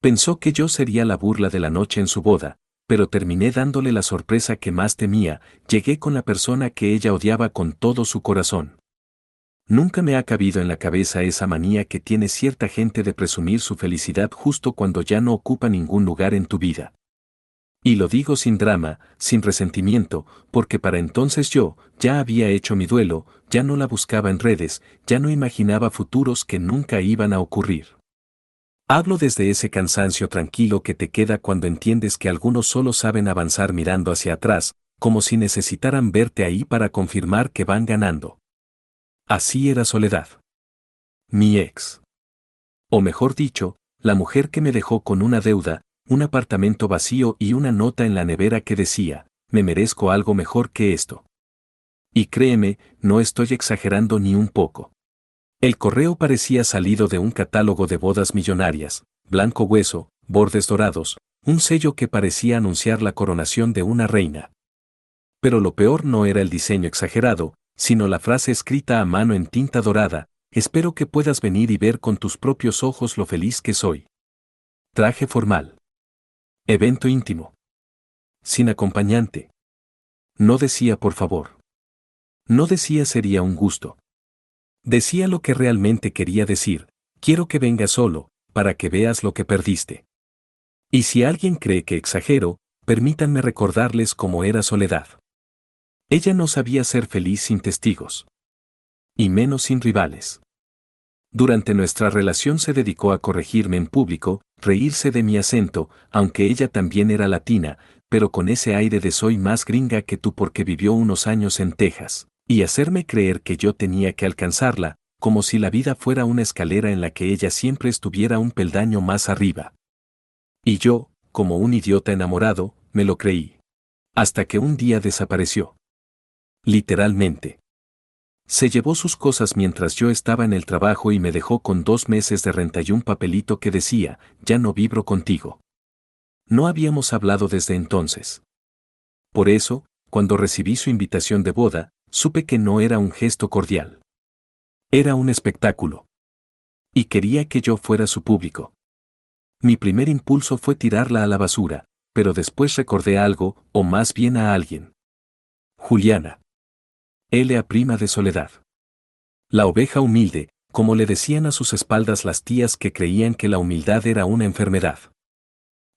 Pensó que yo sería la burla de la noche en su boda, pero terminé dándole la sorpresa que más temía. Llegué con la persona que ella odiaba con todo su corazón. Nunca me ha cabido en la cabeza esa manía que tiene cierta gente de presumir su felicidad justo cuando ya no ocupa ningún lugar en tu vida. Y lo digo sin drama, sin resentimiento, porque para entonces yo ya había hecho mi duelo, ya no la buscaba en redes, ya no imaginaba futuros que nunca iban a ocurrir. Hablo desde ese cansancio tranquilo que te queda cuando entiendes que algunos solo saben avanzar mirando hacia atrás, como si necesitaran verte ahí para confirmar que van ganando. Así era Soledad. Mi ex. O mejor dicho, la mujer que me dejó con una deuda, un apartamento vacío y una nota en la nevera que decía, me merezco algo mejor que esto. Y créeme, no estoy exagerando ni un poco. El correo parecía salido de un catálogo de bodas millonarias, blanco hueso, bordes dorados, un sello que parecía anunciar la coronación de una reina. Pero lo peor no era el diseño exagerado, sino la frase escrita a mano en tinta dorada, espero que puedas venir y ver con tus propios ojos lo feliz que soy. Traje formal. Evento íntimo. Sin acompañante. No decía por favor. No decía sería un gusto. Decía lo que realmente quería decir, quiero que vengas solo, para que veas lo que perdiste. Y si alguien cree que exagero, permítanme recordarles cómo era Soledad. Ella no sabía ser feliz sin testigos. Y menos sin rivales. Durante nuestra relación se dedicó a corregirme en público, reírse de mi acento, aunque ella también era latina, pero con ese aire de soy más gringa que tú porque vivió unos años en Texas, y hacerme creer que yo tenía que alcanzarla, como si la vida fuera una escalera en la que ella siempre estuviera un peldaño más arriba. Y yo, como un idiota enamorado, me lo creí. Hasta que un día desapareció. Literalmente. Se llevó sus cosas mientras yo estaba en el trabajo y me dejó con 2 meses de renta y un papelito que decía, ya no vibro contigo. No habíamos hablado desde entonces. Por eso, cuando recibí su invitación de boda, supe que no era un gesto cordial. Era un espectáculo. Y quería que yo fuera su público. Mi primer impulso fue tirarla a la basura, pero después recordé algo, o más bien a alguien. Juliana. L.A. prima de Soledad. La oveja humilde, como le decían a sus espaldas las tías que creían que la humildad era una enfermedad.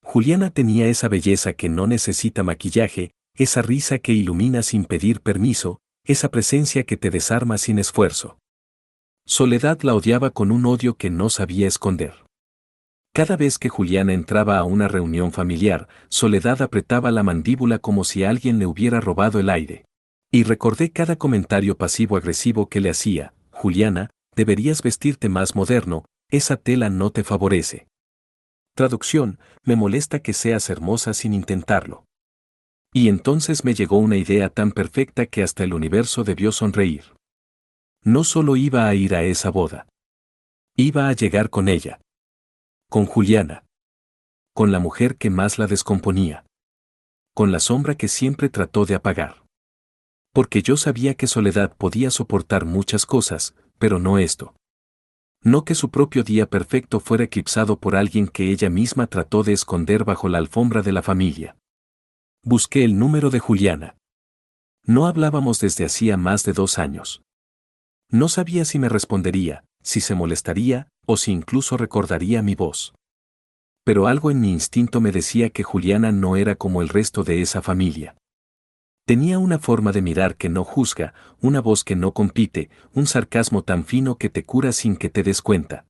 Juliana tenía esa belleza que no necesita maquillaje, esa risa que ilumina sin pedir permiso, esa presencia que te desarma sin esfuerzo. Soledad la odiaba con un odio que no sabía esconder. Cada vez que Juliana entraba a una reunión familiar, Soledad apretaba la mandíbula como si alguien le hubiera robado el aire. Y recordé cada comentario pasivo-agresivo que le hacía, Juliana, deberías vestirte más moderno, esa tela no te favorece. Traducción, me molesta que seas hermosa sin intentarlo. Y entonces me llegó una idea tan perfecta que hasta el universo debió sonreír. No solo iba a ir a esa boda. Iba a llegar con ella. Con Juliana. Con la mujer que más la descomponía. Con la sombra que siempre trató de apagar. Porque yo sabía que Soledad podía soportar muchas cosas, pero no esto. No que su propio día perfecto fuera eclipsado por alguien que ella misma trató de esconder bajo la alfombra de la familia. Busqué el número de Juliana. No hablábamos desde hacía más de 2 años. No sabía si me respondería, si se molestaría, o si incluso recordaría mi voz. Pero algo en mi instinto me decía que Juliana no era como el resto de esa familia. Tenía una forma de mirar que no juzga, una voz que no compite, un sarcasmo tan fino que te cura sin que te des cuenta.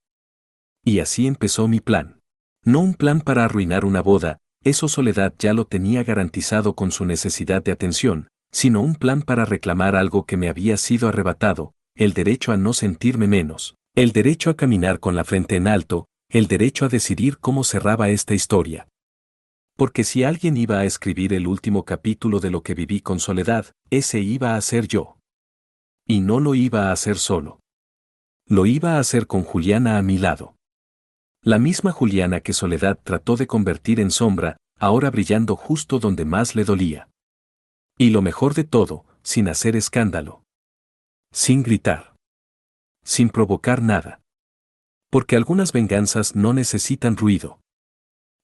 Y así empezó mi plan. No un plan para arruinar una boda, eso Soledad ya lo tenía garantizado con su necesidad de atención, sino un plan para reclamar algo que me había sido arrebatado, el derecho a no sentirme menos, el derecho a caminar con la frente en alto, el derecho a decidir cómo cerraba esta historia. Porque si alguien iba a escribir el último capítulo de lo que viví con Soledad, ese iba a ser yo. Y no lo iba a hacer solo. Lo iba a hacer con Juliana a mi lado. La misma Juliana que Soledad trató de convertir en sombra, ahora brillando justo donde más le dolía. Y lo mejor de todo, sin hacer escándalo. Sin gritar. Sin provocar nada. Porque algunas venganzas no necesitan ruido.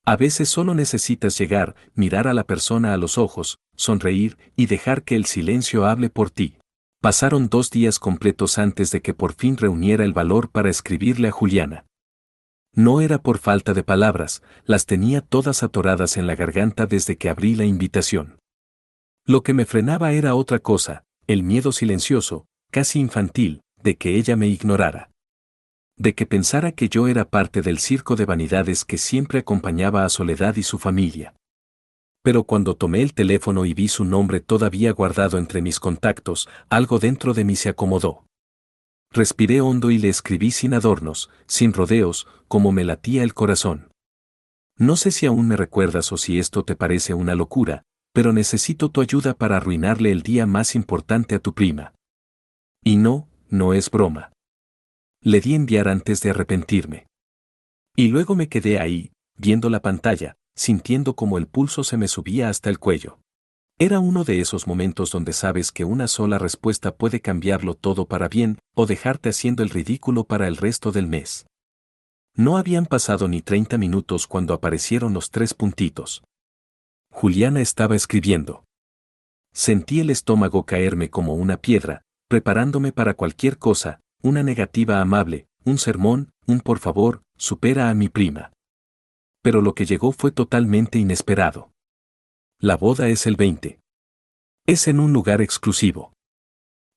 A veces solo necesitas llegar, mirar a la persona a los ojos, sonreír y dejar que el silencio hable por ti. Pasaron 2 días completos antes de que por fin reuniera el valor para escribirle a Juliana. No era por falta de palabras, las tenía todas atoradas en la garganta desde que abrí la invitación. Lo que me frenaba era otra cosa, el miedo silencioso, casi infantil, de que ella me ignorara. De que pensara que yo era parte del circo de vanidades que siempre acompañaba a Soledad y su familia. Pero cuando tomé el teléfono y vi su nombre todavía guardado entre mis contactos, algo dentro de mí se acomodó. Respiré hondo y le escribí sin adornos, sin rodeos, como me latía el corazón. No sé si aún me recuerdas o si esto te parece una locura, pero necesito tu ayuda para arruinarle el día más importante a tu prima. Y no, no es broma. Le di enviar antes de arrepentirme. Y luego me quedé ahí, viendo la pantalla, sintiendo como el pulso se me subía hasta el cuello. Era uno de esos momentos donde sabes que una sola respuesta puede cambiarlo todo para bien, o dejarte haciendo el ridículo para el resto del mes. No habían pasado ni 30 minutos cuando aparecieron los 3 puntitos. Juliana estaba escribiendo. Sentí el estómago caerme como una piedra, preparándome para cualquier cosa, una negativa amable, un sermón, un por favor, supera a mi prima. Pero lo que llegó fue totalmente inesperado. La boda es el 20. Es en un lugar exclusivo.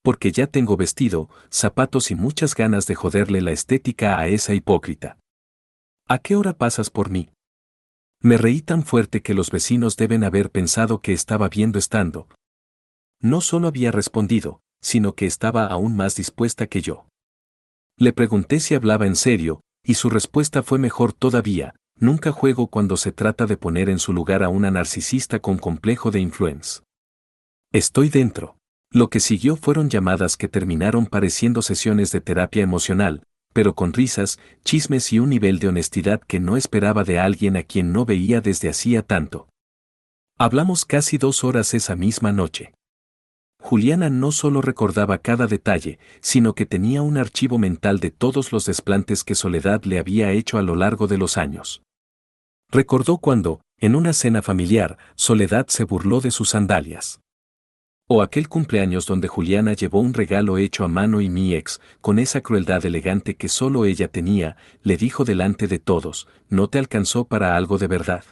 Porque ya tengo vestido, zapatos y muchas ganas de joderle la estética a esa hipócrita. ¿A qué hora pasas por mí? Me reí tan fuerte que los vecinos deben haber pensado que estaba viendo estando. No solo había respondido, sino que estaba aún más dispuesta que yo. Le pregunté si hablaba en serio, y su respuesta fue mejor todavía: nunca juego cuando se trata de poner en su lugar a una narcisista con complejo de influence. Estoy dentro. Lo que siguió fueron llamadas que terminaron pareciendo sesiones de terapia emocional, pero con risas, chismes y un nivel de honestidad que no esperaba de alguien a quien no veía desde hacía tanto. Hablamos casi 2 horas esa misma noche. Juliana no solo recordaba cada detalle, sino que tenía un archivo mental de todos los desplantes que Soledad le había hecho a lo largo de los años. Recordó cuando, en una cena familiar, Soledad se burló de sus sandalias. O aquel cumpleaños donde Juliana llevó un regalo hecho a mano y mi ex, con esa crueldad elegante que solo ella tenía, le dijo delante de todos: ¿no te alcanzó para algo de verdad?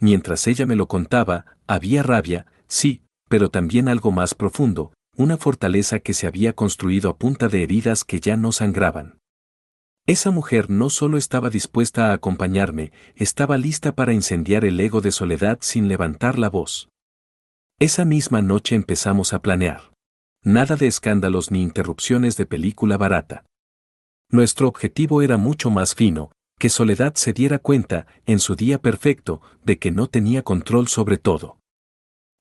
Mientras ella me lo contaba, había rabia, sí, pero también algo más profundo, una fortaleza que se había construido a punta de heridas que ya no sangraban. Esa mujer no solo estaba dispuesta a acompañarme, estaba lista para incendiar el ego de Soledad sin levantar la voz. Esa misma noche empezamos a planear. Nada de escándalos ni interrupciones de película barata. Nuestro objetivo era mucho más fino: que Soledad se diera cuenta, en su día perfecto, de que no tenía control sobre todo.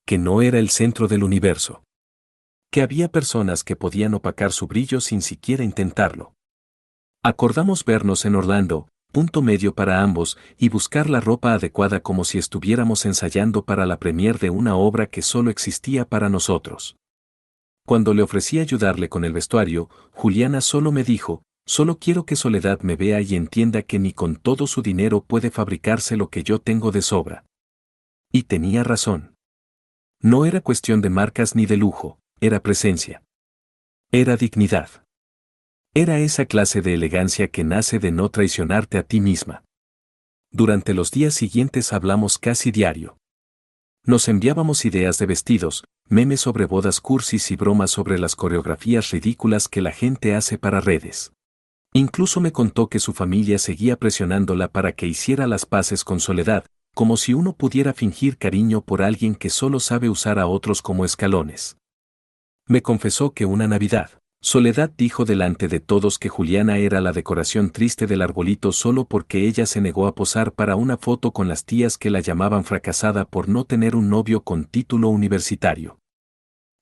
Que no era el centro del universo. Que había personas que podían opacar su brillo sin siquiera intentarlo. Acordamos vernos en Orlando, punto medio para ambos, y buscar la ropa adecuada como si estuviéramos ensayando para la premier de una obra que solo existía para nosotros. Cuando le ofrecí ayudarle con el vestuario, Juliana solo me dijo: solo quiero que Soledad me vea y entienda que ni con todo su dinero puede fabricarse lo que yo tengo de sobra. Y tenía razón. No era cuestión de marcas ni de lujo, era presencia. Era dignidad. Era esa clase de elegancia que nace de no traicionarte a ti misma. Durante los días siguientes hablamos casi diario. Nos enviábamos ideas de vestidos, memes sobre bodas cursis y bromas sobre las coreografías ridículas que la gente hace para redes. Incluso me contó que su familia seguía presionándola para que hiciera las paces con Soledad, como si uno pudiera fingir cariño por alguien que solo sabe usar a otros como escalones. Me confesó que una Navidad, Soledad dijo delante de todos que Juliana era la decoración triste del arbolito solo porque ella se negó a posar para una foto con las tías que la llamaban fracasada por no tener un novio con título universitario.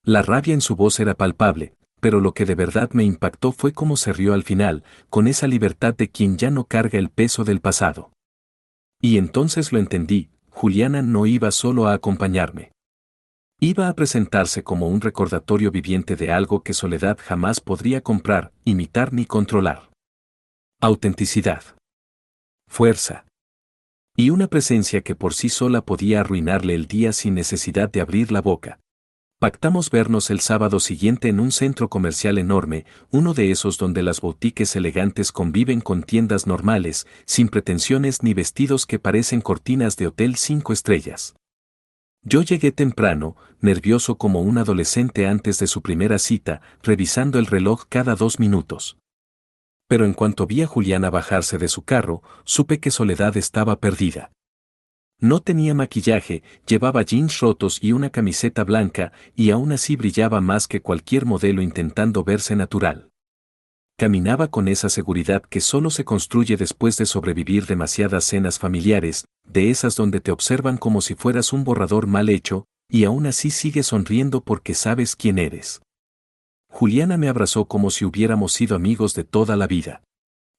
La rabia en su voz era palpable, pero lo que de verdad me impactó fue cómo se rió al final, con esa libertad de quien ya no carga el peso del pasado. Y entonces lo entendí: Juliana no iba solo a acompañarme. Iba a presentarse como un recordatorio viviente de algo que Soledad jamás podría comprar, imitar ni controlar. Autenticidad. Fuerza. Y una presencia que por sí sola podía arruinarle el día sin necesidad de abrir la boca. Pactamos vernos el sábado siguiente en un centro comercial enorme, uno de esos donde las boutiques elegantes conviven con tiendas normales, sin pretensiones ni vestidos que parecen cortinas de hotel 5 estrellas. Yo llegué temprano, nervioso como un adolescente antes de su primera cita, revisando el reloj cada 2 minutos. Pero en cuanto vi a Juliana bajarse de su carro, supe que Soledad estaba perdida. No tenía maquillaje, llevaba jeans rotos y una camiseta blanca, y aún así brillaba más que cualquier modelo intentando verse natural. Caminaba con esa seguridad que solo se construye después de sobrevivir demasiadas cenas familiares, de esas donde te observan como si fueras un borrador mal hecho, y aún así sigues sonriendo porque sabes quién eres. Juliana me abrazó como si hubiéramos sido amigos de toda la vida.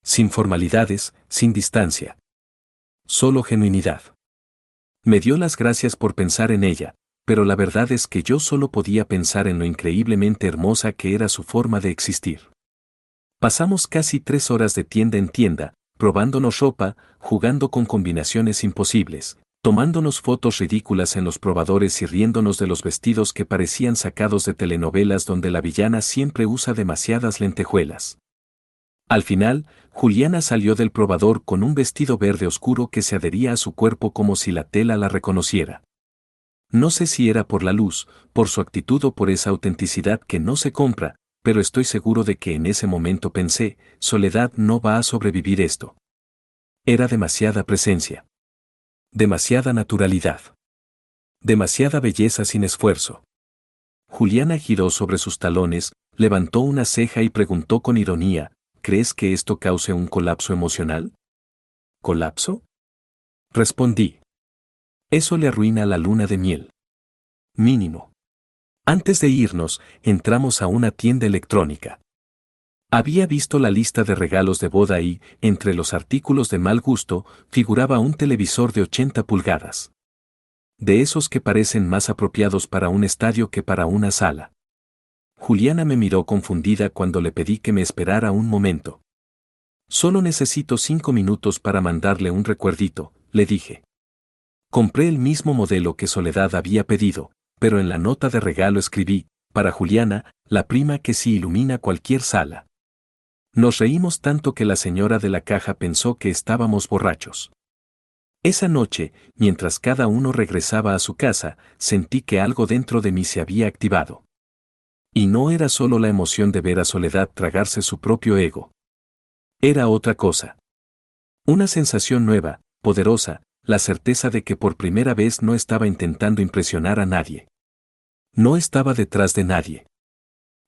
Sin formalidades, sin distancia. Solo genuinidad. Me dio las gracias por pensar en ella, pero la verdad es que yo solo podía pensar en lo increíblemente hermosa que era su forma de existir. Pasamos casi 3 horas de tienda en tienda, probándonos ropa, jugando con combinaciones imposibles, tomándonos fotos ridículas en los probadores y riéndonos de los vestidos que parecían sacados de telenovelas donde la villana siempre usa demasiadas lentejuelas. Al final, Juliana salió del probador con un vestido verde oscuro que se adhería a su cuerpo como si la tela la reconociera. No sé si era por la luz, por su actitud o por esa autenticidad que no se compra, pero estoy seguro de que en ese momento pensé, Soledad no va a sobrevivir esto. Era demasiada presencia. Demasiada naturalidad. Demasiada belleza sin esfuerzo. Juliana giró sobre sus talones, levantó una ceja y preguntó con ironía, ¿crees que esto cause un colapso emocional? ¿Colapso? Respondí. Eso le arruina la luna de miel. Mínimo. Antes de irnos, entramos a una tienda electrónica. Había visto la lista de regalos de boda y, entre los artículos de mal gusto, figuraba un televisor de 80 pulgadas. De esos que parecen más apropiados para un estadio que para una sala. Juliana me miró confundida cuando le pedí que me esperara un momento. Solo necesito 5 minutos para mandarle un recuerdito, le dije. Compré el mismo modelo que Soledad había pedido, pero en la nota de regalo escribí, para Juliana, la prima que sí ilumina cualquier sala. Nos reímos tanto que la señora de la caja pensó que estábamos borrachos. Esa noche, mientras cada uno regresaba a su casa, sentí que algo dentro de mí se había activado. Y no era solo la emoción de ver a Soledad tragarse su propio ego. Era otra cosa. Una sensación nueva, poderosa, la certeza de que por primera vez no estaba intentando impresionar a nadie. No estaba detrás de nadie.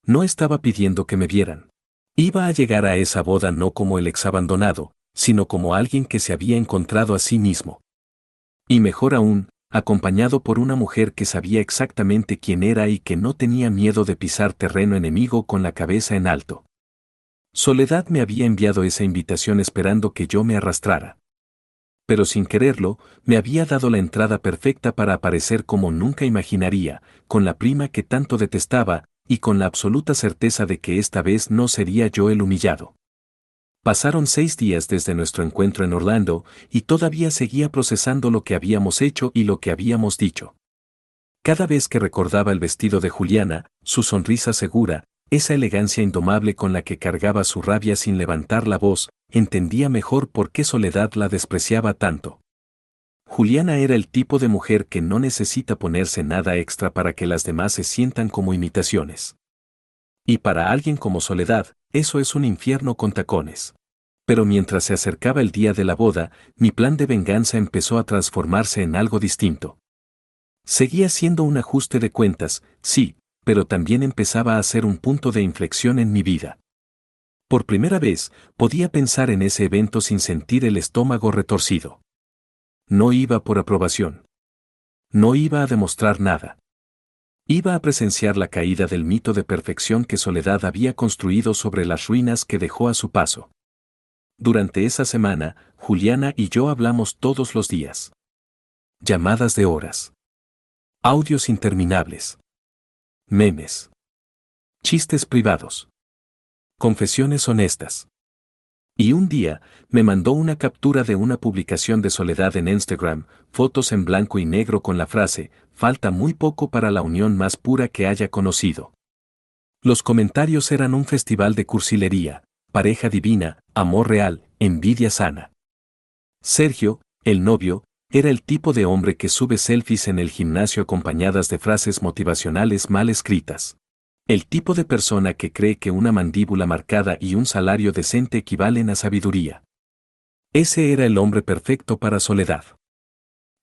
No estaba pidiendo que me vieran. Iba a llegar a esa boda no como el ex abandonado, sino como alguien que se había encontrado a sí mismo. Y mejor aún, acompañado por una mujer que sabía exactamente quién era y que no tenía miedo de pisar terreno enemigo con la cabeza en alto. Soledad me había enviado esa invitación esperando que yo me arrastrara. Pero sin quererlo, me había dado la entrada perfecta para aparecer como nunca imaginaría, con la prima que tanto detestaba, y con la absoluta certeza de que esta vez no sería yo el humillado. Pasaron 6 días desde nuestro encuentro en Orlando, y todavía seguía procesando lo que habíamos hecho y lo que habíamos dicho. Cada vez que recordaba el vestido de Juliana, su sonrisa segura, esa elegancia indomable con la que cargaba su rabia sin levantar la voz, entendía mejor por qué Soledad la despreciaba tanto. Juliana era el tipo de mujer que no necesita ponerse nada extra para que las demás se sientan como imitaciones. Y para alguien como Soledad, eso es un infierno con tacones. Pero mientras se acercaba el día de la boda, mi plan de venganza empezó a transformarse en algo distinto. Seguía siendo un ajuste de cuentas, sí, pero también empezaba a ser un punto de inflexión en mi vida. Por primera vez, podía pensar en ese evento sin sentir el estómago retorcido. No iba por aprobación. No iba a demostrar nada. Iba a presenciar la caída del mito de perfección que Soledad había construido sobre las ruinas que dejó a su paso. Durante esa semana, Juliana y yo hablamos todos los días. Llamadas de horas. Audios interminables. Memes. Chistes privados. Confesiones honestas. Y un día, me mandó una captura de una publicación de Soledad en Instagram, fotos en blanco y negro con la frase, falta muy poco para la unión más pura que haya conocido. Los comentarios eran un festival de cursilería, pareja divina, amor real, envidia sana. Sergio, el novio, era el tipo de hombre que sube selfies en el gimnasio acompañadas de frases motivacionales mal escritas. El tipo de persona que cree que una mandíbula marcada y un salario decente equivalen a sabiduría. Ese era el hombre perfecto para Soledad.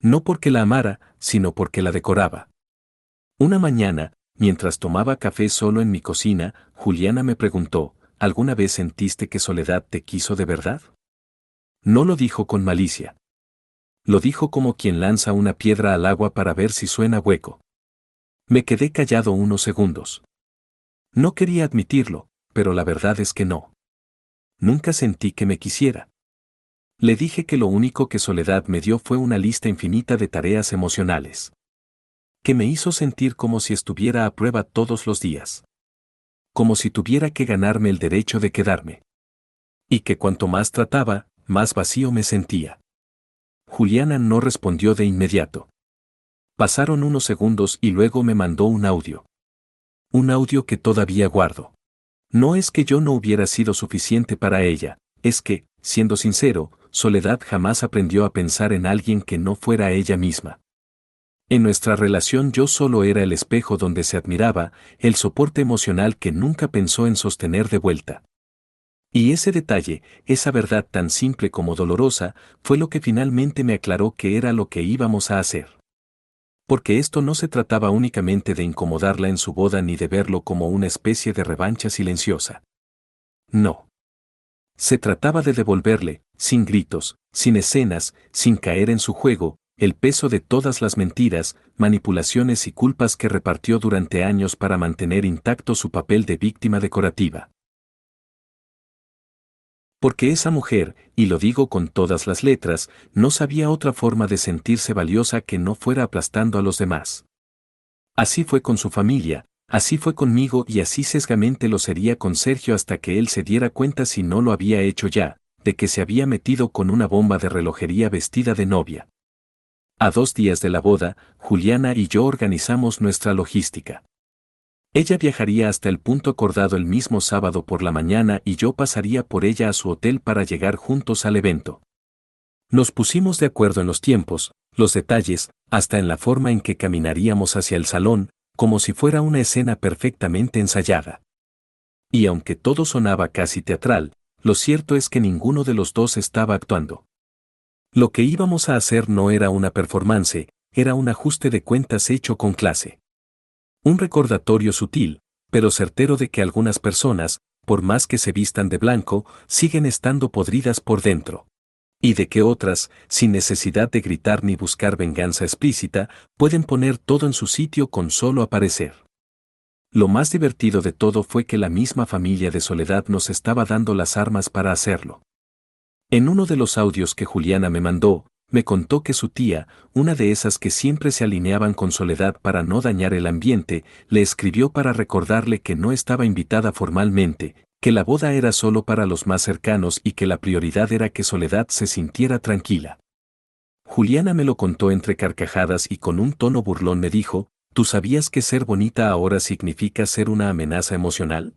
No porque la amara, sino porque la decoraba. Una mañana, mientras tomaba café solo en mi cocina, Juliana me preguntó, ¿alguna vez sentiste que Soledad te quiso de verdad? No lo dijo con malicia. Lo dijo como quien lanza una piedra al agua para ver si suena hueco. Me quedé callado unos segundos. No quería admitirlo, pero la verdad es que no. Nunca sentí que me quisiera. Le dije que lo único que Soledad me dio fue una lista infinita de tareas emocionales. Que me hizo sentir como si estuviera a prueba todos los días. Como si tuviera que ganarme el derecho de quedarme. Y que cuanto más trataba, más vacío me sentía. Juliana no respondió de inmediato. Pasaron unos segundos y luego me mandó un audio. Un audio que todavía guardo. No es que yo no hubiera sido suficiente para ella, es que, siendo sincero, Soledad jamás aprendió a pensar en alguien que no fuera ella misma. En nuestra relación yo solo era el espejo donde se admiraba, el soporte emocional que nunca pensó en sostener de vuelta. Y ese detalle, esa verdad tan simple como dolorosa, fue lo que finalmente me aclaró que era lo que íbamos a hacer. Porque esto no se trataba únicamente de incomodarla en su boda ni de verlo como una especie de revancha silenciosa. No. Se trataba de devolverle, sin gritos, sin escenas, sin caer en su juego, el peso de todas las mentiras, manipulaciones y culpas que repartió durante años para mantener intacto su papel de víctima decorativa. Porque esa mujer, y lo digo con todas las letras, no sabía otra forma de sentirse valiosa que no fuera aplastando a los demás. Así fue con su familia, así fue conmigo y así sesgamente lo sería con Sergio hasta que él se diera cuenta, si no lo había hecho ya, de que se había metido con una bomba de relojería vestida de novia. A 2 días de la boda, Juliana y yo organizamos nuestra logística. Ella viajaría hasta el punto acordado el mismo sábado por la mañana y yo pasaría por ella a su hotel para llegar juntos al evento. Nos pusimos de acuerdo en los tiempos, los detalles, hasta en la forma en que caminaríamos hacia el salón, como si fuera una escena perfectamente ensayada. Y aunque todo sonaba casi teatral, lo cierto es que ninguno de los dos estaba actuando. Lo que íbamos a hacer no era una performance, era un ajuste de cuentas hecho con clase. Un recordatorio sutil, pero certero de que algunas personas, por más que se vistan de blanco, siguen estando podridas por dentro. Y de que otras, sin necesidad de gritar ni buscar venganza explícita, pueden poner todo en su sitio con solo aparecer. Lo más divertido de todo fue que la misma familia de Soledad nos estaba dando las armas para hacerlo. En uno de los audios que Juliana me mandó, me contó que su tía, una de esas que siempre se alineaban con Soledad para no dañar el ambiente, le escribió para recordarle que no estaba invitada formalmente, que la boda era solo para los más cercanos y que la prioridad era que Soledad se sintiera tranquila. Juliana me lo contó entre carcajadas y con un tono burlón me dijo, ¿tú sabías que ser bonita ahora significa ser una amenaza emocional?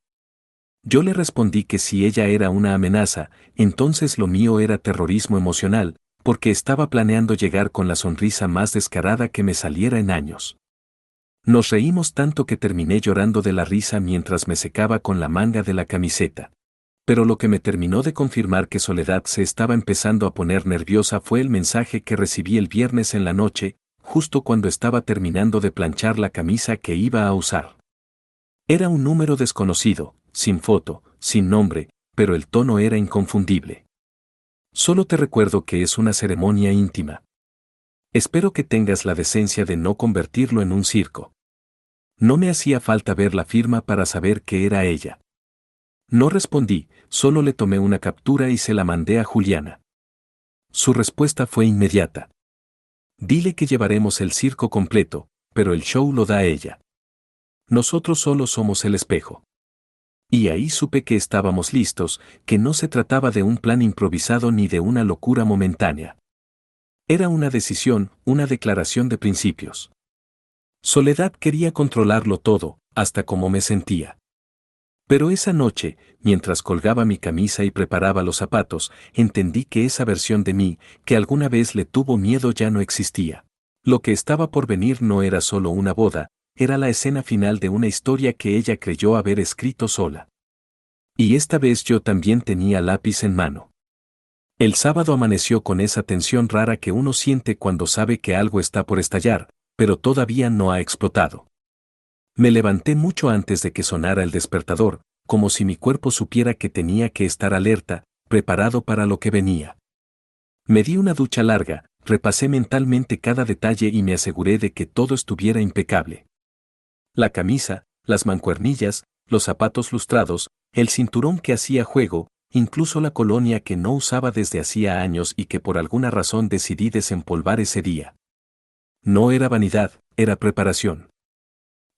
Yo le respondí que si ella era una amenaza, entonces lo mío era terrorismo emocional, porque estaba planeando llegar con la sonrisa más descarada que me saliera en años. Nos reímos tanto que terminé llorando de la risa mientras me secaba con la manga de la camiseta. Pero lo que me terminó de confirmar que Soledad se estaba empezando a poner nerviosa fue el mensaje que recibí el viernes en la noche, justo cuando estaba terminando de planchar la camisa que iba a usar. Era un número desconocido, sin foto, sin nombre, pero el tono era inconfundible. Solo te recuerdo que es una ceremonia íntima. Espero que tengas la decencia de no convertirlo en un circo. No me hacía falta ver la firma para saber que era ella. No respondí, solo le tomé una captura y se la mandé a Juliana. Su respuesta fue inmediata. Dile que llevaremos el circo completo, pero el show lo da ella. Nosotros solo somos el espejo. Y ahí supe que estábamos listos, que no se trataba de un plan improvisado ni de una locura momentánea. Era una decisión, una declaración de principios. Soledad quería controlarlo todo, hasta cómo me sentía. Pero esa noche, mientras colgaba mi camisa y preparaba los zapatos, entendí que esa versión de mí, que alguna vez le tuvo miedo, ya no existía. Lo que estaba por venir no era solo una boda, era la escena final de una historia que ella creyó haber escrito sola. Y esta vez yo también tenía lápiz en mano. El sábado amaneció con esa tensión rara que uno siente cuando sabe que algo está por estallar, pero todavía no ha explotado. Me levanté mucho antes de que sonara el despertador, como si mi cuerpo supiera que tenía que estar alerta, preparado para lo que venía. Me di una ducha larga, repasé mentalmente cada detalle y me aseguré de que todo estuviera impecable. La camisa, las mancuernillas, los zapatos lustrados, el cinturón que hacía juego, incluso la colonia que no usaba desde hacía años y que por alguna razón decidí desempolvar ese día. No era vanidad, era preparación.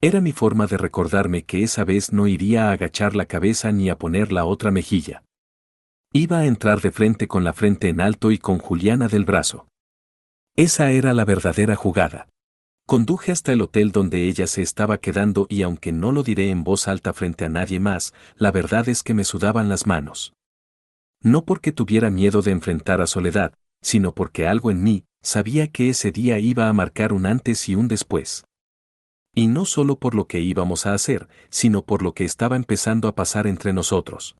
Era mi forma de recordarme que esa vez no iría a agachar la cabeza ni a poner la otra mejilla. Iba a entrar de frente con la frente en alto y con Juliana del brazo. Esa era la verdadera jugada. Conduje hasta el hotel donde ella se estaba quedando y aunque no lo diré en voz alta frente a nadie más, la verdad es que me sudaban las manos. No porque tuviera miedo de enfrentar a Soledad, sino porque algo en mí sabía que ese día iba a marcar un antes y un después. Y no solo por lo que íbamos a hacer, sino por lo que estaba empezando a pasar entre nosotros.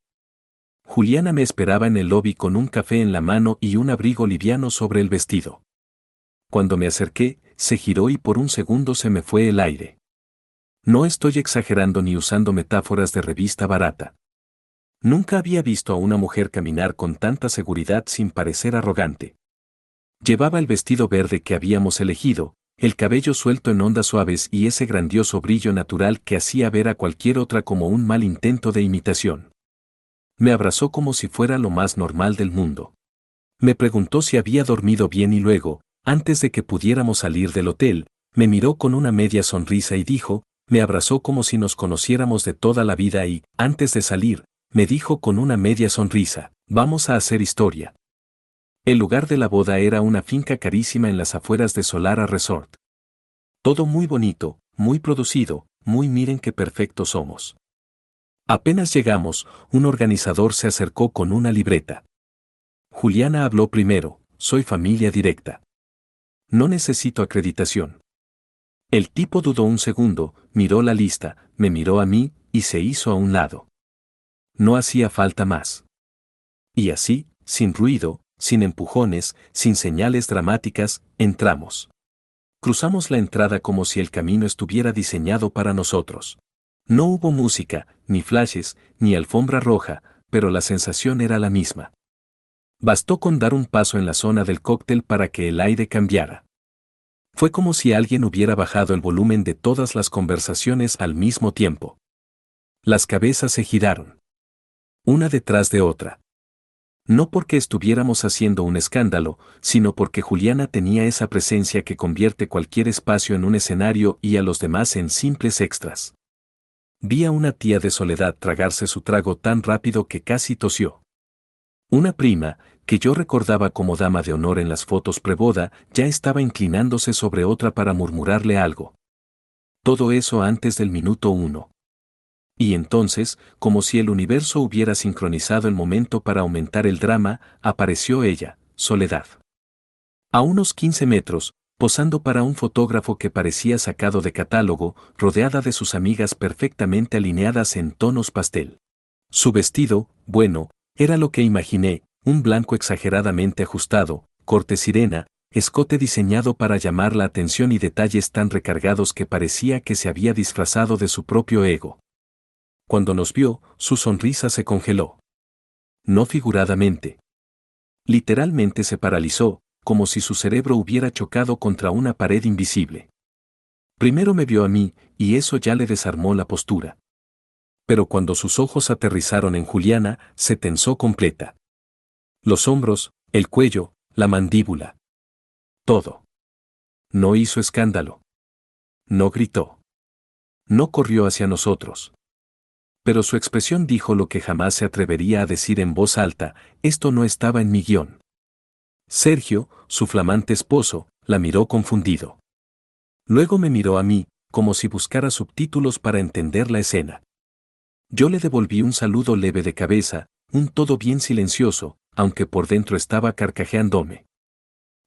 Juliana me esperaba en el lobby con un café en la mano y un abrigo liviano sobre el vestido. Cuando me acerqué, se giró y por un segundo se me fue el aire. No estoy exagerando ni usando metáforas de revista barata. Nunca había visto a una mujer caminar con tanta seguridad sin parecer arrogante. Llevaba el vestido verde que habíamos elegido, el cabello suelto en ondas suaves y ese grandioso brillo natural que hacía ver a cualquier otra como un mal intento de imitación. Me abrazó como si fuera lo más normal del mundo. Me preguntó si había dormido bien y luego, antes de que pudiéramos salir del hotel, me miró con una media sonrisa y dijo, me abrazó como si nos conociéramos de toda la vida y, antes de salir, me dijo con una media sonrisa, vamos a hacer historia. El lugar de la boda era una finca carísima en las afueras de Solara Resort. Todo muy bonito, muy producido, muy miren qué perfectos somos. Apenas llegamos, un organizador se acercó con una libreta. Juliana habló primero, soy familia directa. No necesito acreditación. El tipo dudó un segundo, miró la lista, me miró a mí, y se hizo a un lado. No hacía falta más. Y así, sin ruido, sin empujones, sin señales dramáticas, entramos. Cruzamos la entrada como si el camino estuviera diseñado para nosotros. No hubo música, ni flashes, ni alfombra roja, pero la sensación era la misma. Bastó con dar un paso en la zona del cóctel para que el aire cambiara. Fue como si alguien hubiera bajado el volumen de todas las conversaciones al mismo tiempo. Las cabezas se giraron. Una detrás de otra. No porque estuviéramos haciendo un escándalo, sino porque Juliana tenía esa presencia que convierte cualquier espacio en un escenario y a los demás en simples extras. Vi a una tía de Soledad tragarse su trago tan rápido que casi tosió. Una prima, que yo recordaba como dama de honor en las fotos preboda, ya estaba inclinándose sobre otra para murmurarle algo. Todo eso antes del minuto 1. Y entonces, como si el universo hubiera sincronizado el momento para aumentar el drama, apareció ella, Soledad. A unos 15 metros, posando para un fotógrafo que parecía sacado de catálogo, rodeada de sus amigas perfectamente alineadas en tonos pastel. Su vestido, bueno, era lo que imaginé, un blanco exageradamente ajustado, corte sirena, escote diseñado para llamar la atención y detalles tan recargados que parecía que se había disfrazado de su propio ego. Cuando nos vio, su sonrisa se congeló. No figuradamente. Literalmente se paralizó, como si su cerebro hubiera chocado contra una pared invisible. Primero me vio a mí, y eso ya le desarmó la postura. Pero cuando sus ojos aterrizaron en Juliana, se tensó completa. Los hombros, el cuello, la mandíbula. Todo. No hizo escándalo. No gritó. No corrió hacia nosotros. Pero su expresión dijo lo que jamás se atrevería a decir en voz alta: esto no estaba en mi guión. Sergio, su flamante esposo, la miró confundido. Luego me miró a mí, como si buscara subtítulos para entender la escena. Yo le devolví un saludo leve de cabeza, un todo bien silencioso, aunque por dentro estaba carcajeándome.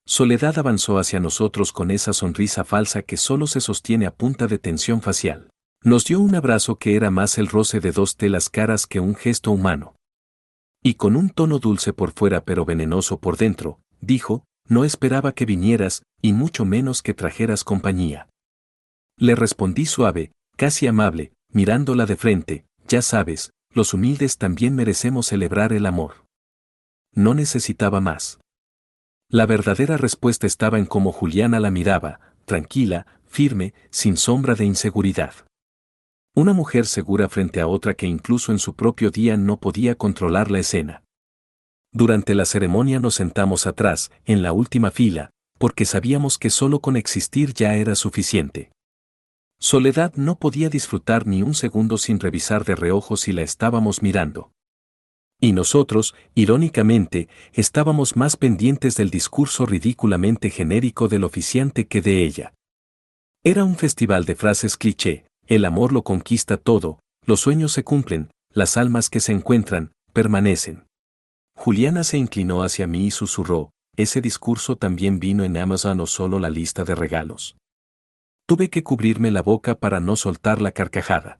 Soledad avanzó hacia nosotros con esa sonrisa falsa que solo se sostiene a punta de tensión facial. Nos dio un abrazo que era más el roce de dos telas caras que un gesto humano. Y con un tono dulce por fuera pero venenoso por dentro, dijo: no esperaba que vinieras, y mucho menos que trajeras compañía. Le respondí suave, casi amable, mirándola de frente: ya sabes, los humildes también merecemos celebrar el amor. No necesitaba más. La verdadera respuesta estaba en cómo Juliana la miraba, tranquila, firme, sin sombra de inseguridad. Una mujer segura frente a otra que incluso en su propio día no podía controlar la escena. Durante la ceremonia nos sentamos atrás, en la última fila, porque sabíamos que solo con existir ya era suficiente. Soledad no podía disfrutar ni un segundo sin revisar de reojo si la estábamos mirando. Y nosotros, irónicamente, estábamos más pendientes del discurso ridículamente genérico del oficiante que de ella. Era un festival de frases cliché: el amor lo conquista todo, los sueños se cumplen, las almas que se encuentran, permanecen. Juliana se inclinó hacia mí y susurró: ese discurso también vino en Amazon o solo la lista de regalos. Tuve que cubrirme la boca para no soltar la carcajada.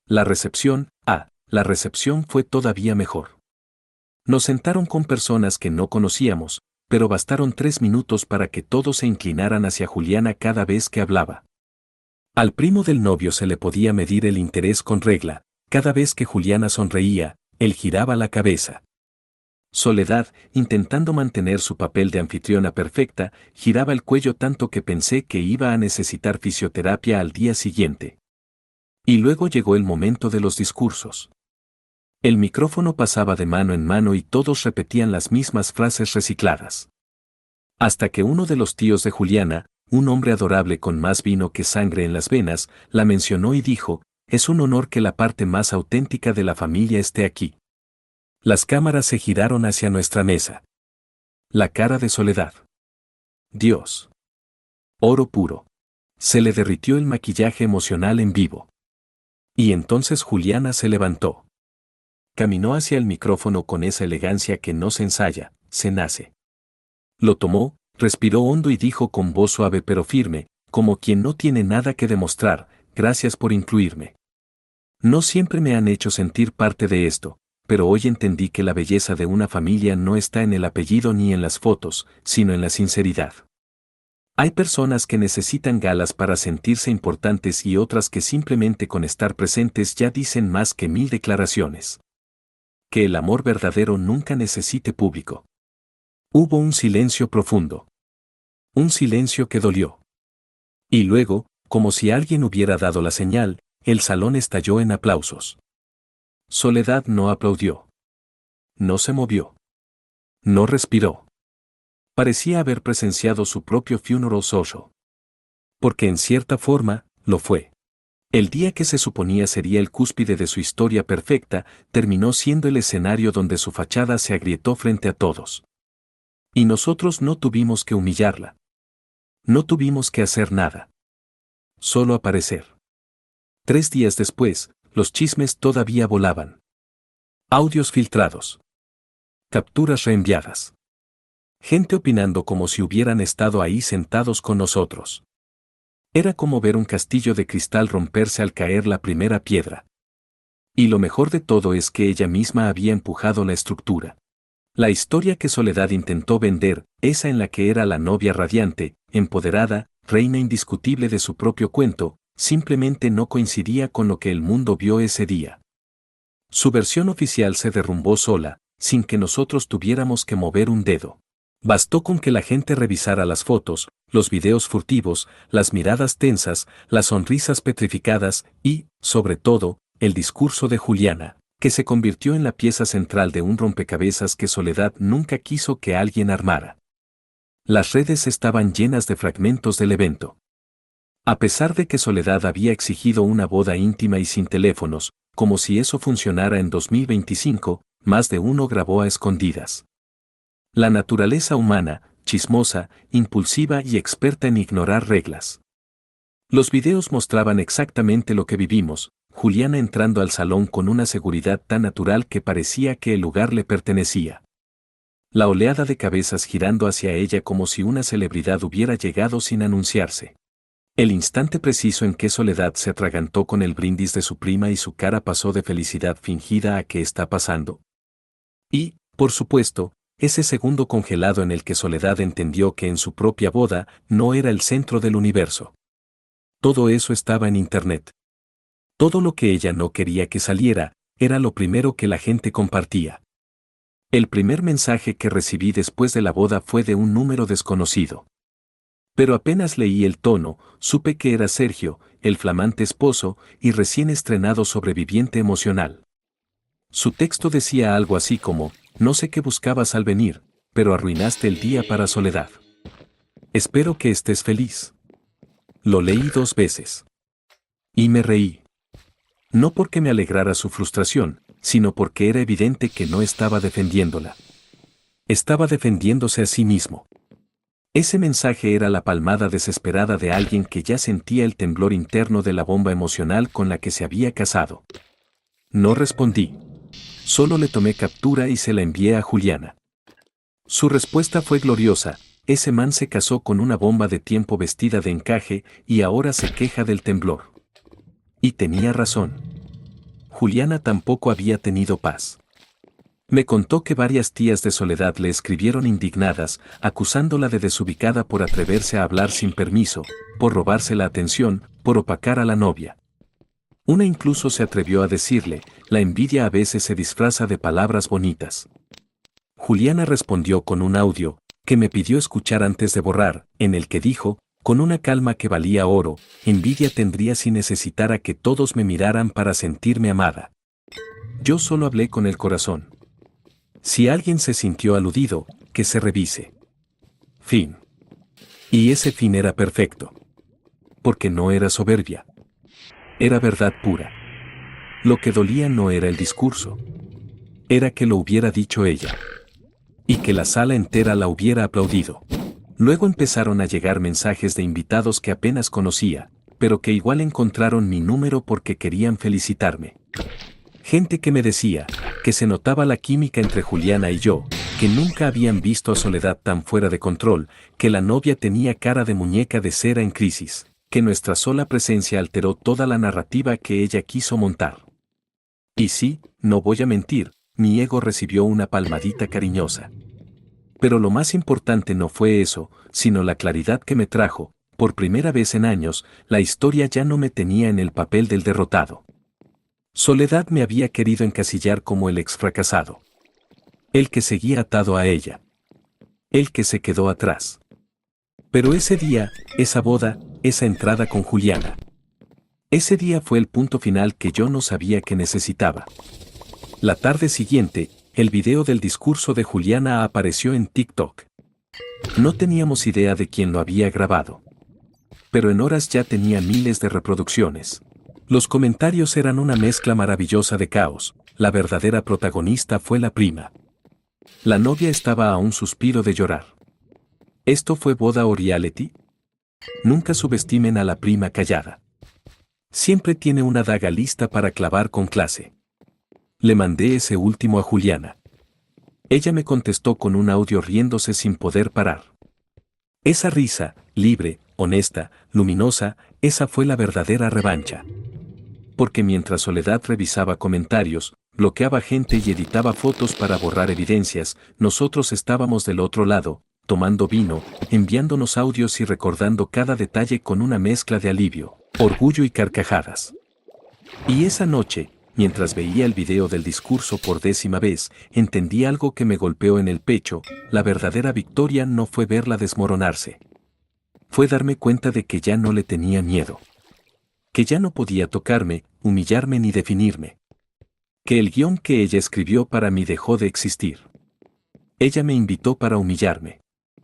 La recepción fue todavía mejor. Nos sentaron con personas que no conocíamos, pero bastaron 3 minutos para que todos se inclinaran hacia Juliana cada vez que hablaba. Al primo del novio se le podía medir el interés con regla: cada vez que Juliana sonreía, él giraba la cabeza. Soledad, intentando mantener su papel de anfitriona perfecta, giraba el cuello tanto que pensé que iba a necesitar fisioterapia al día siguiente. Y luego llegó el momento de los discursos. El micrófono pasaba de mano en mano y todos repetían las mismas frases recicladas. Hasta que uno de los tíos de Juliana, un hombre adorable con más vino que sangre en las venas, la mencionó y dijo: es un honor que la parte más auténtica de la familia esté aquí. Las cámaras se giraron hacia nuestra mesa. La cara de Soledad. Dios. Oro puro. Se le derritió el maquillaje emocional en vivo. Y entonces Juliana se levantó. Caminó hacia el micrófono con esa elegancia que no se ensaya, se nace. Lo tomó, respiró hondo y dijo con voz suave pero firme, como quien no tiene nada que demostrar: gracias por incluirme. No siempre me han hecho sentir parte de esto, pero hoy entendí que la belleza de una familia no está en el apellido ni en las fotos, sino en la sinceridad. Hay personas que necesitan galas para sentirse importantes y otras que simplemente con estar presentes ya dicen más que 1000 declaraciones. Que el amor verdadero nunca necesite público. Hubo un silencio profundo. Un silencio que dolió. Y luego, como si alguien hubiera dado la señal, el salón estalló en aplausos. Soledad no aplaudió. No se movió. No respiró. Parecía haber presenciado su propio funeral social. Porque en cierta forma, lo fue. El día que se suponía sería el cúspide de su historia perfecta, terminó siendo el escenario donde su fachada se agrietó frente a todos. Y nosotros no tuvimos que humillarla. No tuvimos que hacer nada. Solo aparecer. 3 días después, los chismes todavía volaban. Audios filtrados. Capturas reenviadas. Gente opinando como si hubieran estado ahí sentados con nosotros. Era como ver un castillo de cristal romperse al caer la primera piedra. Y lo mejor de todo es que ella misma había empujado la estructura. La historia que Soledad intentó vender, esa en la que era la novia radiante, empoderada, reina indiscutible de su propio cuento, simplemente no coincidía con lo que el mundo vio ese día. Su versión oficial se derrumbó sola, sin que nosotros tuviéramos que mover un dedo. Bastó con que la gente revisara las fotos, los videos furtivos, las miradas tensas, las sonrisas petrificadas y, sobre todo, el discurso de Juliana, que se convirtió en la pieza central de un rompecabezas que Soledad nunca quiso que alguien armara. Las redes estaban llenas de fragmentos del evento. A pesar de que Soledad había exigido una boda íntima y sin teléfonos, como si eso funcionara en 2025, más de uno grabó a escondidas. La naturaleza humana, chismosa, impulsiva y experta en ignorar reglas. Los videos mostraban exactamente lo que vivimos, Juliana entrando al salón con una seguridad tan natural que parecía que el lugar le pertenecía. La oleada de cabezas girando hacia ella como si una celebridad hubiera llegado sin anunciarse. El instante preciso en que Soledad se atragantó con el brindis de su prima y su cara pasó de felicidad fingida a ¿qué está pasando? Y, por supuesto, ese segundo congelado en el que Soledad entendió que en su propia boda no era el centro del universo. Todo eso estaba en Internet. Todo lo que ella no quería que saliera, era lo primero que la gente compartía. El primer mensaje que recibí después de la boda fue de un número desconocido. Pero apenas leí el tono, supe que era Sergio, el flamante esposo y recién estrenado sobreviviente emocional. Su texto decía algo así como, no sé qué buscabas al venir, pero arruinaste el día para Soledad. Espero que estés feliz. Lo leí 2 veces. Y me reí. No porque me alegrara su frustración, sino porque era evidente que no estaba defendiéndola. Estaba defendiéndose a sí mismo. Ese mensaje era la palmada desesperada de alguien que ya sentía el temblor interno de la bomba emocional con la que se había casado. No respondí. Solo le tomé captura y se la envié a Juliana. Su respuesta fue gloriosa, ese man se casó con una bomba de tiempo vestida de encaje y ahora se queja del temblor. Y tenía razón. Juliana tampoco había tenido paz. Me contó que varias tías de Soledad le escribieron indignadas, acusándola de desubicada por atreverse a hablar sin permiso, por robarse la atención, por opacar a la novia. Una incluso se atrevió a decirle, la envidia a veces se disfraza de palabras bonitas. Juliana respondió con un audio, que me pidió escuchar antes de borrar, en el que dijo, con una calma que valía oro, envidia tendría si necesitara que todos me miraran para sentirme amada. Yo solo hablé con el corazón. Si alguien se sintió aludido, que se revise. Fin. Y ese fin era perfecto. Porque no era soberbia. Era verdad pura. Lo que dolía no era el discurso. Era que lo hubiera dicho ella. Y que la sala entera la hubiera aplaudido. Luego empezaron a llegar mensajes de invitados que apenas conocía, pero que igual encontraron mi número porque querían felicitarme. Gente que me decía, que se notaba la química entre Juliana y yo, que nunca habían visto a Soledad tan fuera de control, que la novia tenía cara de muñeca de cera en crisis, que nuestra sola presencia alteró toda la narrativa que ella quiso montar. Y sí, no voy a mentir, mi ego recibió una palmadita cariñosa. Pero lo más importante no fue eso, sino la claridad que me trajo, por primera vez en años, la historia ya no me tenía en el papel del derrotado. Soledad me había querido encasillar como el ex fracasado. El que seguía atado a ella. El que se quedó atrás. Pero ese día, esa boda, esa entrada con Juliana. Ese día fue el punto final que yo no sabía que necesitaba. La tarde siguiente, el video del discurso de Juliana apareció en TikTok. No teníamos idea de quién lo había grabado. Pero en horas ya tenía miles de reproducciones. Los comentarios eran una mezcla maravillosa de caos, la verdadera protagonista fue la prima. La novia estaba a un suspiro de llorar. ¿Esto fue boda o reality? Nunca subestimen a la prima callada. Siempre tiene una daga lista para clavar con clase. Le mandé ese último a Juliana. Ella me contestó con un audio riéndose sin poder parar. Esa risa, libre, honesta, luminosa, esa fue la verdadera revancha. Porque mientras Soledad revisaba comentarios, bloqueaba gente y editaba fotos para borrar evidencias, nosotros estábamos del otro lado, tomando vino, enviándonos audios y recordando cada detalle con una mezcla de alivio, orgullo y carcajadas. Y esa noche, mientras veía el video del discurso por 10ª vez, entendí algo que me golpeó en el pecho, la verdadera victoria no fue verla desmoronarse. Fue darme cuenta de que ya no le tenía miedo. Que ya no podía tocarme, humillarme ni definirme. Que el guión que ella escribió para mí dejó de existir. Ella me invitó para humillarme.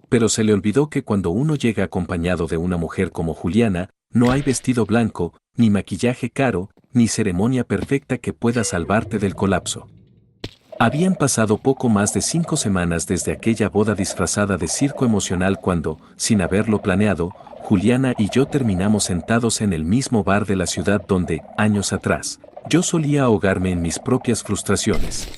Pero se le olvidó que cuando uno llega acompañado de una mujer como Juliana, No hay vestido blanco, ni maquillaje caro, ni ceremonia perfecta que pueda salvarte del colapso. Habían pasado poco más de 5 semanas desde aquella boda disfrazada de circo emocional cuando, sin haberlo planeado, Juliana y yo terminamos sentados en el mismo bar de la ciudad donde, años atrás, yo solía ahogarme en mis propias frustraciones.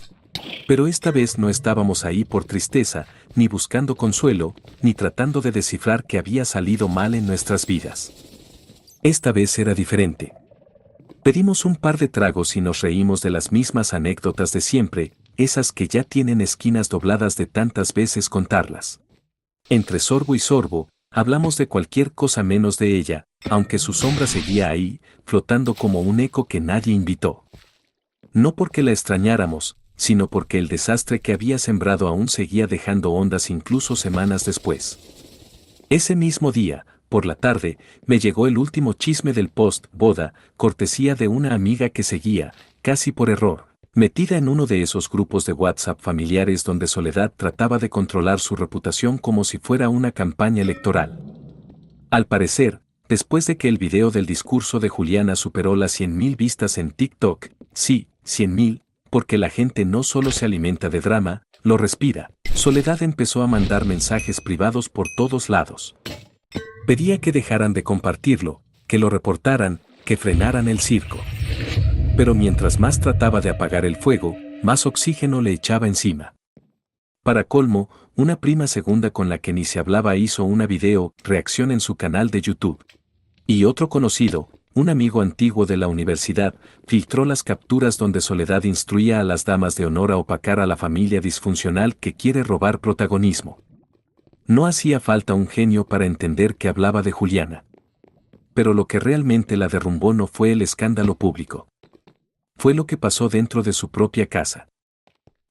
Pero esta vez no estábamos ahí por tristeza, ni buscando consuelo, ni tratando de descifrar qué había salido mal en nuestras vidas. Esta vez era diferente. Pedimos un par de tragos y nos reímos de las mismas anécdotas de siempre, esas que ya tienen esquinas dobladas de tantas veces contarlas. Entre sorbo y sorbo, hablamos de cualquier cosa menos de ella, aunque su sombra seguía ahí, flotando como un eco que nadie invitó. No porque la extrañáramos, sino porque el desastre que había sembrado aún seguía dejando ondas incluso semanas después. Ese mismo día, por la tarde, me llegó el último chisme del post-boda, cortesía de una amiga que seguía, casi por error, metida en uno de esos grupos de WhatsApp familiares donde Soledad trataba de controlar su reputación como si fuera una campaña electoral. Al parecer, después de que el video del discurso de Juliana superó las 100.000 vistas en TikTok, sí, 100.000, porque la gente no solo se alimenta de drama, lo respira, Soledad empezó a mandar mensajes privados por todos lados. Pedía que dejaran de compartirlo, que lo reportaran, que frenaran el circo. Pero mientras más trataba de apagar el fuego, más oxígeno le echaba encima. Para colmo, una prima segunda con la que ni se hablaba hizo una reacción en su canal de YouTube. Y otro conocido, un amigo antiguo de la universidad, filtró las capturas donde Soledad instruía a las damas de honor a opacar a la familia disfuncional que quiere robar protagonismo. No hacía falta un genio para entender que hablaba de Juliana. Pero lo que realmente la derrumbó no fue el escándalo público. Fue lo que pasó dentro de su propia casa.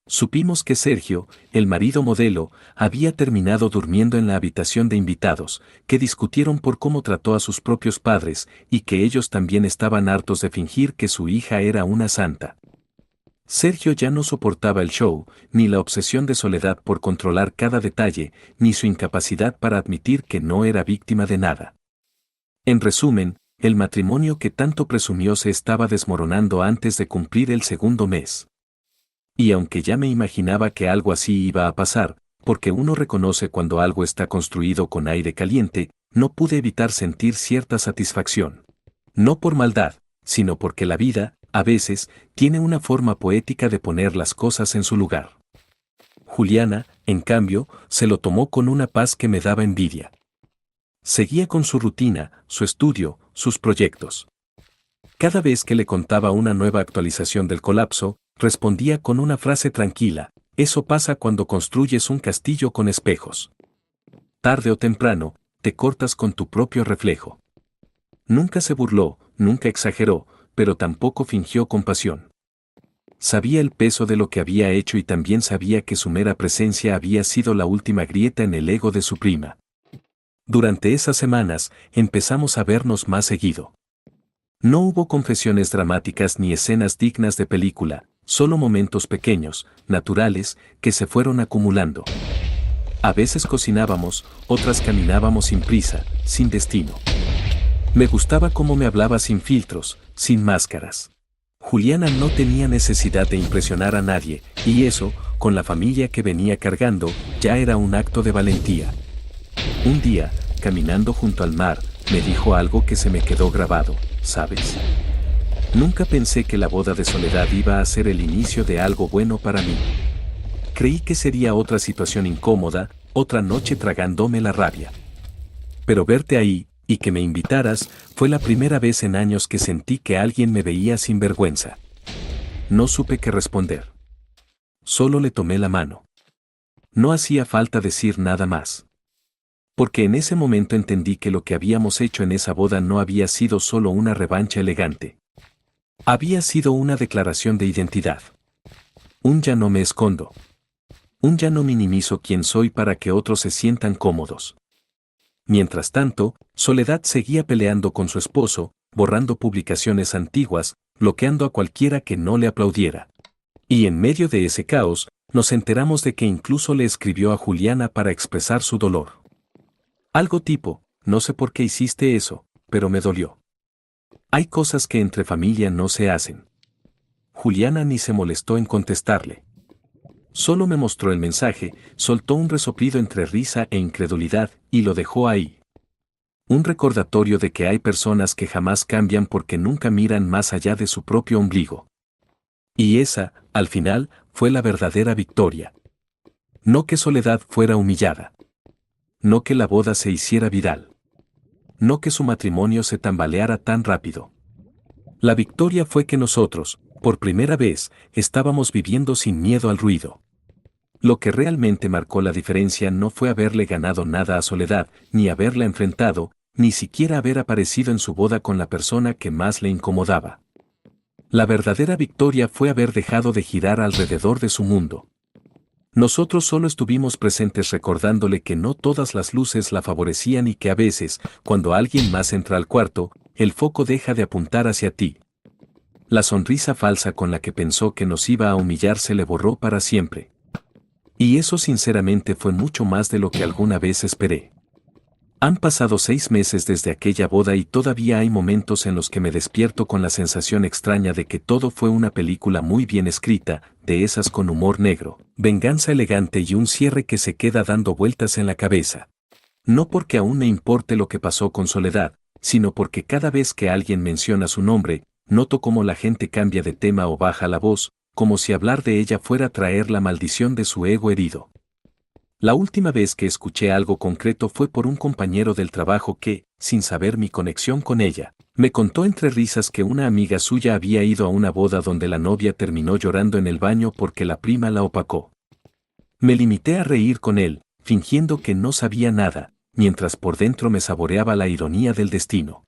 Supimos que Sergio, el marido modelo, había terminado durmiendo en la habitación de invitados, que discutieron por cómo trató a sus propios padres y que ellos también estaban hartos de fingir que su hija era una santa. Sergio ya no soportaba el show, ni la obsesión de Soledad por controlar cada detalle, ni su incapacidad para admitir que no era víctima de nada. En resumen, el matrimonio que tanto presumió se estaba desmoronando antes de cumplir el segundo mes. Y aunque ya me imaginaba que algo así iba a pasar, porque uno reconoce cuando algo está construido con aire caliente, no pude evitar sentir cierta satisfacción. No por maldad, sino porque la vida, a veces, tiene una forma poética de poner las cosas en su lugar. Juliana, en cambio, se lo tomó con una paz que me daba envidia. Seguía con su rutina, su estudio, sus proyectos. Cada vez que le contaba una nueva actualización del colapso, respondía con una frase tranquila: eso pasa cuando construyes un castillo con espejos. Tarde o temprano, te cortas con tu propio reflejo. Nunca se burló, nunca exageró, pero tampoco fingió compasión. Sabía el peso de lo que había hecho y también sabía que su mera presencia había sido la última grieta en el ego de su prima. Durante esas semanas, empezamos a vernos más seguido. No hubo confesiones dramáticas ni escenas dignas de película, solo momentos pequeños, naturales, que se fueron acumulando. A veces cocinábamos, otras caminábamos sin prisa, sin destino. Me gustaba cómo me hablaba sin filtros, sin máscaras. Juliana no tenía necesidad de impresionar a nadie, y eso, con la familia que venía cargando, ya era un acto de valentía. Un día, caminando junto al mar, me dijo algo que se me quedó grabado, ¿sabes? Nunca pensé que la boda de Soledad iba a ser el inicio de algo bueno para mí. Creí que sería otra situación incómoda, otra noche tragándome la rabia. Pero verte ahí, y que me invitaras, fue la primera vez en años que sentí que alguien me veía sin vergüenza. No supe qué responder. Solo le tomé la mano. No hacía falta decir nada más. Porque en ese momento entendí que lo que habíamos hecho en esa boda no había sido solo una revancha elegante. Había sido una declaración de identidad. Un ya no me escondo. Un ya no minimizo quién soy para que otros se sientan cómodos. Mientras tanto, Soledad seguía peleando con su esposo, borrando publicaciones antiguas, bloqueando a cualquiera que no le aplaudiera. Y en medio de ese caos, nos enteramos de que incluso le escribió a Juliana para expresar su dolor. Algo tipo: no sé por qué hiciste eso, pero me dolió. Hay cosas que entre familia no se hacen. Juliana ni se molestó en contestarle. Solo me mostró el mensaje, soltó un resoplido entre risa e incredulidad y lo dejó ahí. Un recordatorio de que hay personas que jamás cambian porque nunca miran más allá de su propio ombligo. Y esa, al final, fue la verdadera victoria. No que Soledad fuera humillada. No que la boda se hiciera viral. No que su matrimonio se tambaleara tan rápido. La victoria fue que nosotros, por primera vez, estábamos viviendo sin miedo al ruido. Lo que realmente marcó la diferencia no fue haberle ganado nada a Soledad, ni haberla enfrentado, ni siquiera haber aparecido en su boda con la persona que más le incomodaba. La verdadera victoria fue haber dejado de girar alrededor de su mundo. Nosotros solo estuvimos presentes recordándole que no todas las luces la favorecían y que a veces, cuando alguien más entra al cuarto, el foco deja de apuntar hacia ti. La sonrisa falsa con la que pensó que nos iba a humillar se le borró para siempre. Y eso sinceramente fue mucho más de lo que alguna vez esperé. Han pasado 6 meses desde aquella boda y todavía hay momentos en los que me despierto con la sensación extraña de que todo fue una película muy bien escrita, de esas con humor negro, venganza elegante y un cierre que se queda dando vueltas en la cabeza. No porque aún me importe lo que pasó con Soledad, sino porque cada vez que alguien menciona su nombre, noto cómo la gente cambia de tema o baja la voz, como si hablar de ella fuera traer la maldición de su ego herido. La última vez que escuché algo concreto fue por un compañero del trabajo que, sin saber mi conexión con ella, me contó entre risas que una amiga suya había ido a una boda donde la novia terminó llorando en el baño porque la prima la opacó. Me limité a reír con él, fingiendo que no sabía nada, mientras por dentro me saboreaba la ironía del destino.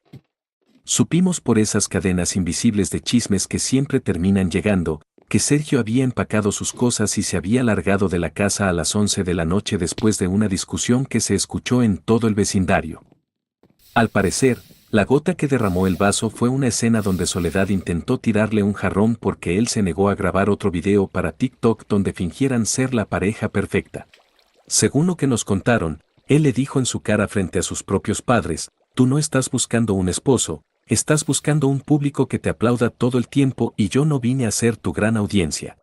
Supimos por esas cadenas invisibles de chismes que siempre terminan llegando, que Sergio había empacado sus cosas y se había largado de la casa a las 11 de la noche después de una discusión que se escuchó en todo el vecindario. Al parecer, la gota que derramó el vaso fue una escena donde Soledad intentó tirarle un jarrón porque él se negó a grabar otro video para TikTok donde fingieran ser la pareja perfecta. Según lo que nos contaron, él le dijo en su cara frente a sus propios padres: "Tú no estás buscando un esposo, estás buscando un público que te aplauda todo el tiempo y yo no vine a ser tu gran audiencia".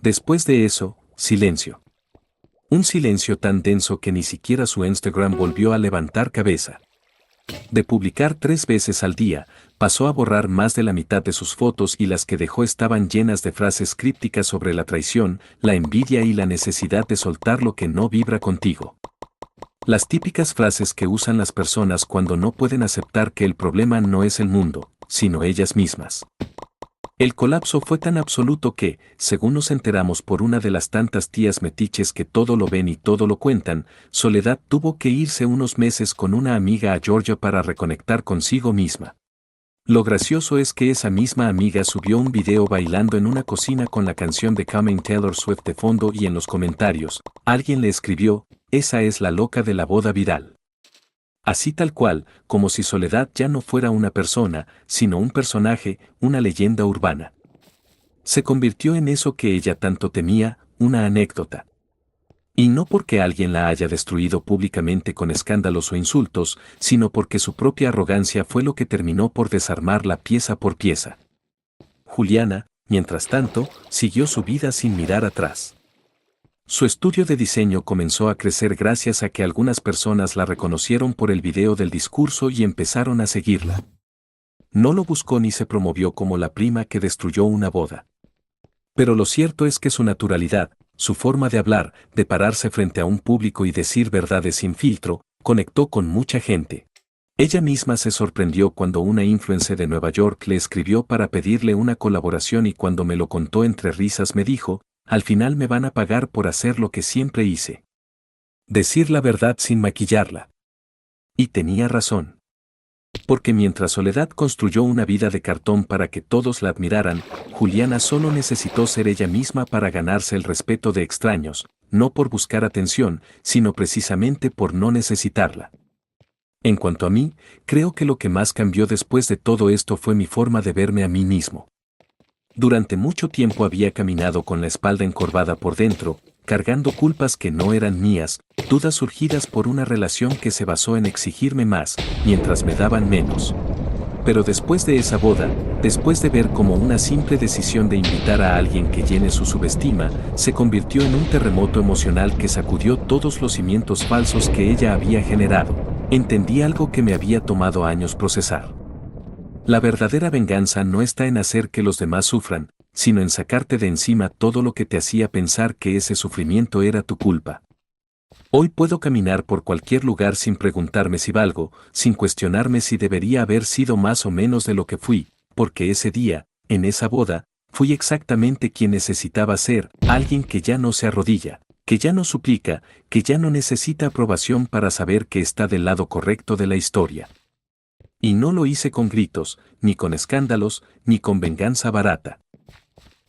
Después de eso, silencio. Un silencio tan denso que ni siquiera su Instagram volvió a levantar cabeza. De publicar 3 veces al día, pasó a borrar más de la mitad de sus fotos y las que dejó estaban llenas de frases crípticas sobre la traición, la envidia y la necesidad de soltar lo que no vibra contigo. Las típicas frases que usan las personas cuando no pueden aceptar que el problema no es el mundo, sino ellas mismas. El colapso fue tan absoluto que, según nos enteramos por una de las tantas tías metiches que todo lo ven y todo lo cuentan, Soledad tuvo que irse unos meses con una amiga a Georgia para reconectar consigo misma. Lo gracioso es que esa misma amiga subió un video bailando en una cocina con la canción de Coming Taylor Swift de fondo y en los comentarios, alguien le escribió: "Esa es la loca de la boda viral". Así tal cual, como si Soledad ya no fuera una persona, sino un personaje, una leyenda urbana. Se convirtió en eso que ella tanto temía, una anécdota. Y no porque alguien la haya destruido públicamente con escándalos o insultos, sino porque su propia arrogancia fue lo que terminó por desarmarla pieza por pieza. Juliana, mientras tanto, siguió su vida sin mirar atrás. Su estudio de diseño comenzó a crecer gracias a que algunas personas la reconocieron por el video del discurso y empezaron a seguirla. No lo buscó ni se promovió como la prima que destruyó una boda. Pero lo cierto es que su naturalidad, su forma de hablar, de pararse frente a un público y decir verdades sin filtro, conectó con mucha gente. Ella misma se sorprendió cuando una influencer de Nueva York le escribió para pedirle una colaboración y cuando me lo contó entre risas me dijo: "Al final me van a pagar por hacer lo que siempre hice. Decir la verdad sin maquillarla". Y tenía razón. Porque mientras Soledad construyó una vida de cartón para que todos la admiraran, Juliana solo necesitó ser ella misma para ganarse el respeto de extraños, no por buscar atención, sino precisamente por no necesitarla. En cuanto a mí, creo que lo que más cambió después de todo esto fue mi forma de verme a mí mismo. Durante mucho tiempo había caminado con la espalda encorvada por dentro, cargando culpas que no eran mías, dudas surgidas por una relación que se basó en exigirme más, mientras me daban menos. Pero después de esa boda, después de ver cómo una simple decisión de invitar a alguien que llene su subestima, se convirtió en un terremoto emocional que sacudió todos los cimientos falsos que ella había generado, entendí algo que me había tomado años procesar. La verdadera venganza no está en hacer que los demás sufran, sino en sacarte de encima todo lo que te hacía pensar que ese sufrimiento era tu culpa. Hoy puedo caminar por cualquier lugar sin preguntarme si valgo, sin cuestionarme si debería haber sido más o menos de lo que fui, porque ese día, en esa boda, fui exactamente quien necesitaba ser, alguien que ya no se arrodilla, que ya no suplica, que ya no necesita aprobación para saber que está del lado correcto de la historia. Y no lo hice con gritos, ni con escándalos, ni con venganza barata.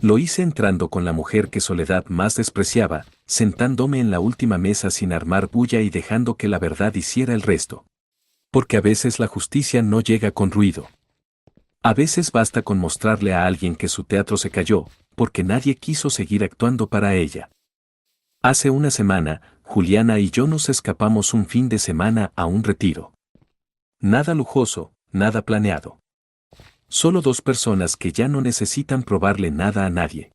Lo hice entrando con la mujer que Soledad más despreciaba, sentándome en la última mesa sin armar bulla y dejando que la verdad hiciera el resto. Porque a veces la justicia no llega con ruido. A veces basta con mostrarle a alguien que su teatro se cayó, porque nadie quiso seguir actuando para ella. Hace una semana, Juliana y yo nos escapamos un fin de semana a un retiro. Nada lujoso, nada planeado. Solo dos personas que ya no necesitan probarle nada a nadie.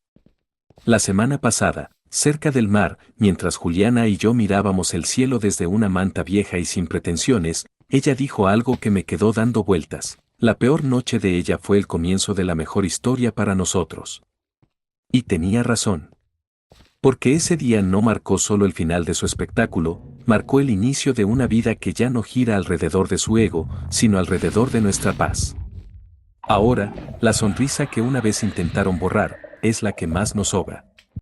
La semana pasada, cerca del mar, mientras Juliana y yo mirábamos el cielo desde una manta vieja y sin pretensiones, ella dijo algo que me quedó dando vueltas. La peor noche de ella fue el comienzo de la mejor historia para nosotros. Y tenía razón. Porque ese día no marcó solo el final de su espectáculo, marcó el inicio de una vida que ya no gira alrededor de su ego, sino alrededor de nuestra paz. Ahora, la sonrisa que una vez intentaron borrar, es la que más nos sobra.